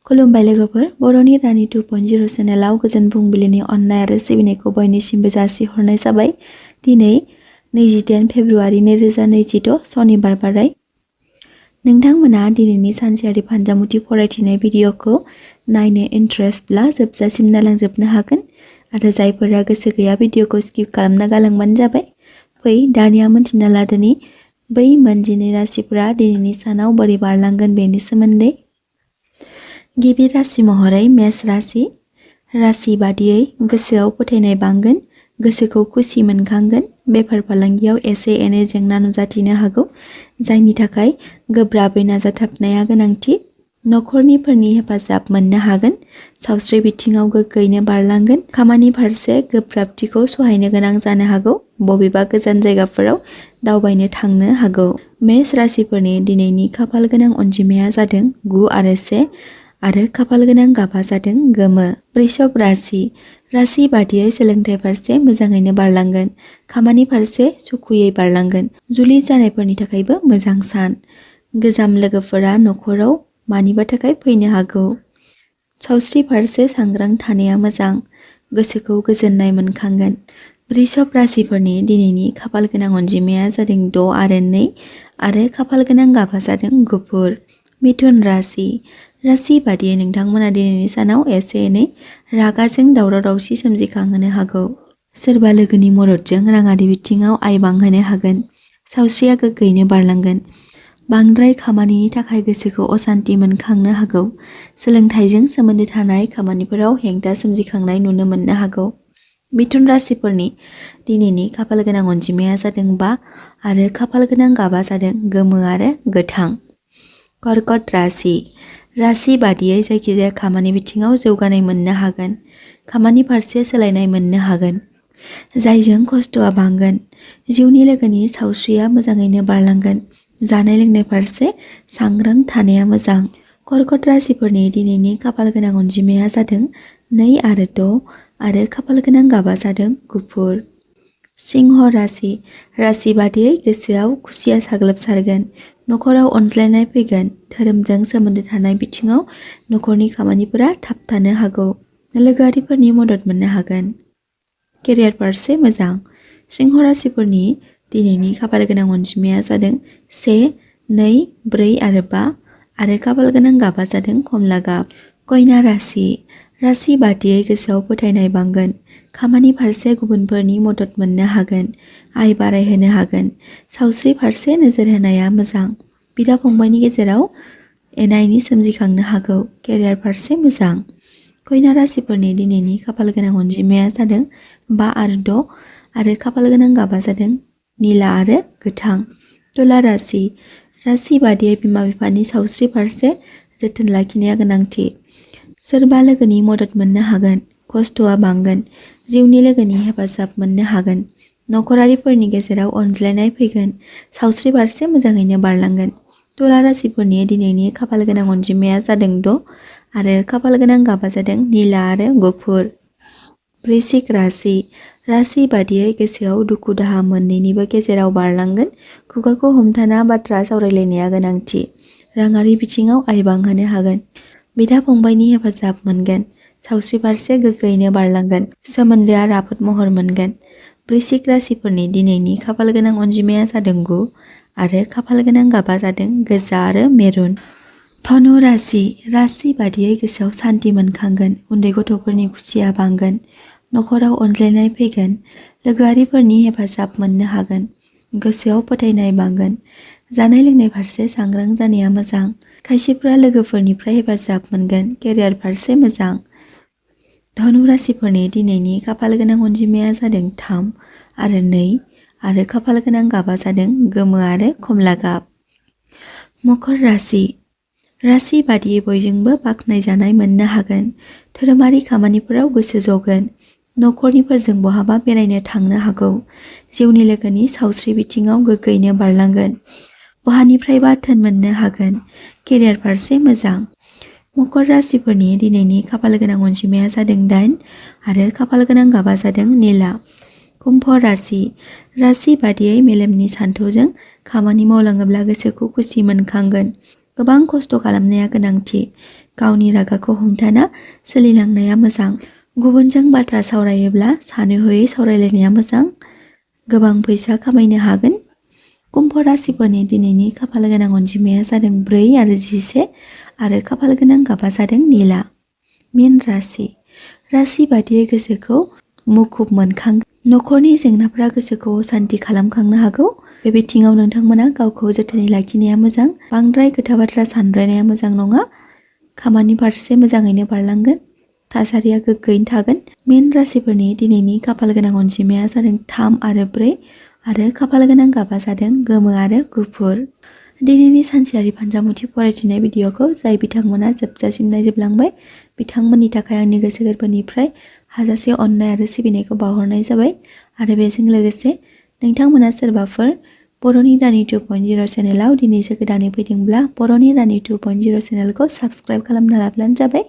खुलुमबाय लोगोफोर, बर'नि रानि 2.0 चेनेलाव गोजोन फुंबिलिनि अननाय आरो सिबिनायखौ बयनिसिमबो जासिहरनाय जाबाय। दिनै 28 फेब्रुआरि 2022 सनिबार बाराय। नोंथांमोना दिनैनि सानसेयारि फान्जामुथि फरायथिनाय भिडिअखौ नायनो इन्टारेस्टब्ला जोबजासिम नायलांजोबनो हागोन आरो जायफोरा गोसो गैया भिडिअखौ स्किप खालामना गालांबानो जाबाय। फै दानिया मोनथिना लादोनि बै मोनजिनै राशिफोरा दिनैनि सानाव बोरै बारलांगोन बेनि सोमोन्दै। गिबि राशि महरै मेष राशि। राशि बादियै गोसोआव फोथायनाय बांगोन, गोसोखौ खुसि मोनखांगोन। बेफार फालांगियाव एसे एनै जेंना नुजाथिनो हागौ, जायनि थाखाय गोब्राबै नाजाथाबनाया गोनांथि। नखरनिफोरनि हेफाजाब मोननो हागोन। सावस्रि बिथिङाव गोग्गोयैनो बारलांगोन। खामानि फारसे गोब्राबथिखौ सहायनो गोनां जानो हागौ। बबेबा गोजान जायगाफोराव दावबायनो थांनो हागौ। मेष राशिफोरनि दिनैनि खाफाल गोनां अनजिमाया जादों 9 आरो 1 आरो खाफाल गोनां गाबा जादों गोमो। वृषभ राशि। राशि बादियै सोलोंथाइ फारसे मोजाङैनो बारलांगोन। खामानि फारसे सुखुयै बारलांगोन। जुलि जानायफोरनि थाखायबो मोजां सान। गोजाम लोगोफोरा नखराव मानिबा थाखाय फैनो हागौ। सावस्रि फारसे सांग्रां थानाया मोजां। गोसोखौ गोजोननाय मोनखांगोन। वृषभ राशिफोरनि दिनैनि खाफाल गोनां अनजिमाया जादों 6 आरो 2 आरो खाफाल गोनां गाबा जादों गुफुर। मिथुन राशि। राशि बादियै नोंथांमोना दिनैनि सानाव एसे एनै रागाजों दावराव दावसि सोमजिखांहोनो हागौ। सोरबा लोगोनि मददजों राङारि बिथिङाव आय बांहोनो हागोन। सावस्रिया गोग्गोयैनो बारलांगोन। बांद्राय खामानिनि थाखाय गोसोखौ असान्ति मोनखांनो हागौ। सोलोंथाइजों सोमोन्दो थानाय खामानिफोराव हेंथा सोमजिखांनाय नुनो मोननो हागौ। मिथुन राशिफोरनि दिनैनि खाफाल गोनां अनजिमाया जादों 5 आरो खाफाल गोनां गाबा जादों गोमो आरो गोथां। कर्कट राशि। राशि बादियै जायखिजाया खामानि बिथिङाव जौगानाय मोननो हागोन। खामानि फारसे सोलायनाय मोननो हागोन, जायजों खस्थ'आ बांगोन। जिउनि लोगोनि सावस्रिया मोजाङैनो बारलांगोन। जानाय लोंनाय फारसे सांग्रां थानाया मोजां। कर्कट राशिफोरनि दिनैनि खाफाल गोनां अनजिमाया जादों 2 आरो 6 आरो खाफाल गोनां गाबा जादों गुफुर। सिंह राशि। राशि बादियै गोसोआव खुसिया साग्लोबसारगोन। नखराव अनज्लायनाय फैगोन। धोरोमजों सोमोन्दो थानाय बिथिङाव नखरनि खामानिफोरा थाबथानो हागौ। लोगोआरिफोरनि मदद मोननो हागोन। केरियार फारसे मोजां। सिंह राशिफोरनि दिनैनि खाफाल गोनां अनजिमाया जादों 1, 2, 4 आरो 5 आरो खाफाल गोनां गाबा जादों कमला गाब। कन्या राशि। राशि बादियै गोसोआव फोथायनाय बांगोन। खामानि फारसे गुबुनफोरनि मदद मोननो हागोन। आय बारायहोनो हागोन। सावस्रि फारसे नोजोर होनाया मोजां। बिदा फंबायनि गेजेराव एना एनि सोमजिखांनो हागौ। केरियार फारसे मोजां। कन्या राशिफोरनि दिनैनि खाफाल गोनां अनजिमाया जादों 5 आरो 6 आरो खाफाल गोनां गाबा जादों निला आरो गोथां। तुला राशि। राशि बादियै बिमा बिफानि सावस्रि फारसे जोथोन लाखिनाया गोनांथि। सोरबा लोगोनि मदद मोननो हागोन। खस्थ'आ बांगोन। जिउनि लोगोनि हेफाजाब मोननो हागोन। नखरारिफोरनि गेजेराव अनज्लायनाय फैगोन। सावस्रि फारसे मोजाङैनो बारलांगोन। तुला राशिफोरनि दिनैनि खाफाल गोनां अनजिमाया जादों 6 आरो खाफाल गोनां गाबा जादों निला आरो गुफुर। वृश्चिक राशि। राशि बादियै गोसोआव दुखु दाहा मोननैनिबो गेजेराव बारलांगोन। खुगाखौ हमथाना बाथ्रा सावरायलायनाया गोनांथि। राङारि बिथिङाव आय बांहोनो हागोन। बिदा फंबायनि हेफाजाब मोनगोन। सावस्रि फारसे गोग्गोयैनो बारलांगोन। सोमोन्दोआ राफोद महर मोनगोन। वृश्चिक राशिफोरनि दिनैनि खाफाल गोनां अनजिमाया जादों 9 आरो खाफाल गोनां गाबा जादों गोजा आरो मेरुन। धनु राशि। राशि बादियै गोसोआव सान्थि मोनखांगोन। उन्दै गथ'फोरनि खुसिया बांगोन। नखराव अनज्लायनाय फैगोन। लोगोआरिफोरनि हेफाजाब मोननो हागोन। गोसोआव फोथायनाय बांगोन। जानाय लोंनाय फारसे सांग्रां जानाया मोजां। खायसेफ्रा लोगोफोरनिफ्राय हेफाजाब मोनगोन। केरियार फारसे मोजां। धनु राशिफोरनि दिनैनि खाफाल गोनां अनजिमाया जादों 3 आरो 2 आरो खाफाल गोनां गाबा जादों गोमो आरो कमला गाब। मकर राशि। राशि बादियै बयजोंबो बाख्नायजानाय मोननो हागोन। धोरोमारि खामानिफोराव गोसो जगोन। नखरनिफोरजों बहाबा बेरायनो थांनो हागौ। जिउनि लोगोनि सावस्रि बिथिङाव गोग्गोयैनो बारलांगोन। बहानिफ्रायबा धोन मोननो हागोन। केरियार फारसे मोजां। मकर राशिफोरनि दिनैनि खाफाल गोनां अनजिमाया जादों 8 आरो खाफाल गोनां गाबा जादों निला। कुम्भ राशि। राशि बादियै मेलेमनि सान्थौजों खामानि मावलाङोब्ला गोसोखौ खुसि मोनखांगोन। गोबां खस्थ' खालामनाया गोनांथि। गावनि रागाखौ हमथाना सोलिलांनाया मोजां। गुबुनजों बाथ्रा सावरायोब्ला सानै हयै सावरायलायनाया मोजां। गोबां फैसा खामायनो हागोन। कुम्भ राशिफोरनि दिनैनि खाफाल गोनां अनजिमाया जादों 4 आरो 11 आरो खाफाल गोनां गाबा जादों नीला। मीन राशि बादियै गोसोखौ मुखुब मोनखांगोन। नखरनि जेंनाफोरा गोसोखौ सान्ति खालामखांनो हागौ। बे बिथिङाव नोंथांमोना गावखौ जोथोनै लाखिनाया मोजां। बांद्राय खोथा बाथ्रा सानद्रायनाया मोजां नङा। खामानि फारसे मोजाङैनो बारलांगोन। थासारिया गोग्गोयैनो थागोन। मीन राशिफोरनि दिनैनि खाफाल गोनां अनजिमाया जादों 3 आरो 4 आरो खाफाल गोनां गाबा जादों गोमो आरो गुफुर। दिनैनि सानसेयारि फान्जामुथि फरायथिनाय भिडिअखौ जाय बिथांमोना जोबजासिम नायजोबलांबाय बिथांमोननि थाखाय आंनि गोसो गोरबोनिफ्राय हाजासे अननाय आरो सिबिनायखौ बावहरनाय जाबाय। आरो बेजों लोगोसे नोंथांमोना सोरबाफोर बर'नि रानि 2.0 चेनेलाव दिनैसो गोदानै फैदोंब्ला बर'नि रानि 2.0 चेनेलखौ साबस्क्राइब खालामना लाब्लानो जाबाय।